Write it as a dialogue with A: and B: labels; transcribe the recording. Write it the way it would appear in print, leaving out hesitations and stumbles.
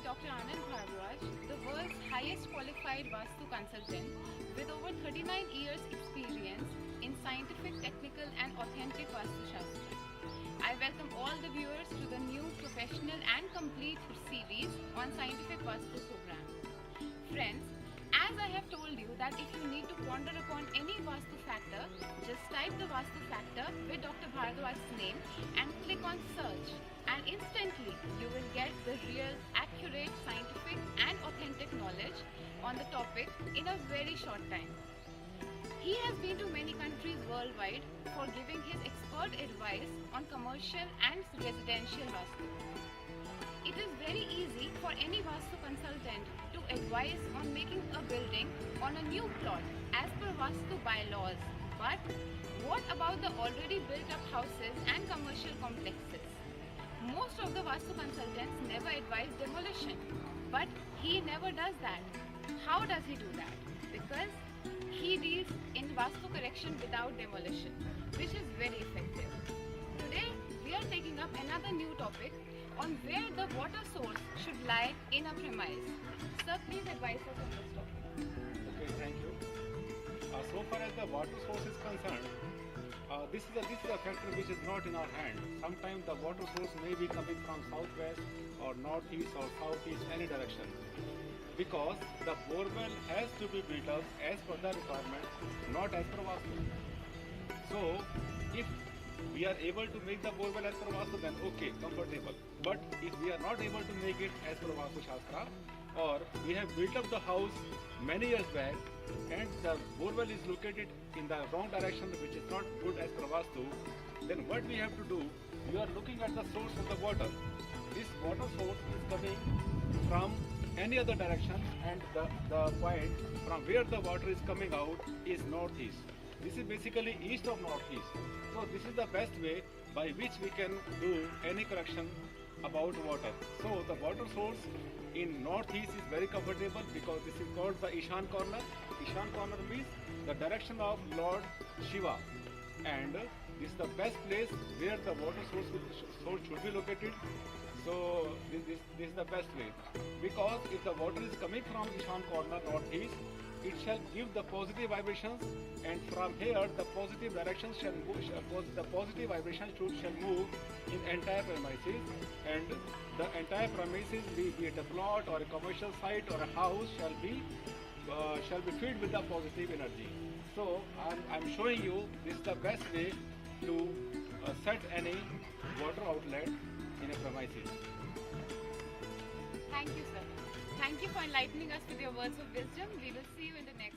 A: with Dr. Anand Bharadwaj, the world's highest qualified Vastu consultant with over 39 years experience in scientific, technical and authentic Vastu Shastra. I welcome all the viewers to the new professional and complete series on Scientific Vastu program. Friends, as I have told you that if you need to ponder upon any Vastu factor, just type the Vastu factor with Dr. Bharadwaj's name and click on search, and instantly you will get the real, accurate, scientific and authentic knowledge on the topic in a very short time. He has been to many countries worldwide for giving his expert advice on commercial and residential Vastu. It is very easy for any Vastu consultant to advise on making a building on a new plot as per Vastu bylaws. But what about the already built up houses and commercial complexes? Most of the Vastu consultants never advise demolition, but he never does that. How does he do that? Because he deals in Vastu correction without demolition, which is very effective. Today we are taking up another new topic on where the water source should lie in a premise. Sir, please advise us on this topic.
B: Okay, thank you. So far as the water source is concerned, this is a factor which is not in our hand. Sometimes the water source may be coming from southwest or northeast or southeast, any direction. Because the borewell has to be built up as per the requirement, not as per Vastu. So, if we are able to make the borewell as per Vastu, then okay, comfortable. But if we are not able to make it as per Vastu Shastra, or we have built up the house many years back and the borewell is located in the wrong direction, which is not good as per Vastu, then what we have to do, we are looking at the source of the water. This water source is coming from any other direction, and the point from where the water is coming out is northeast. This is basically east of northeast. So this is the best way by which we can do any correction about water. So the water source in northeast is very comfortable because this is called the Ishan corner. Ishan corner means the direction of Lord Shiva, and this is the best place where the water source should be located. So this is the best way, because if the water is coming from Ishan corner northeast, it shall give the positive vibrations, and from here the positive directions shall move, the positive vibrations shall move in entire premises, and the entire premises, be it a plot or a commercial site or a house, shall be filled with the positive energy. So I'm showing you this is the best way to set any water outlet in a premises.
A: Thank you, sir. Thank you for enlightening us with your words of wisdom. We will see you in the next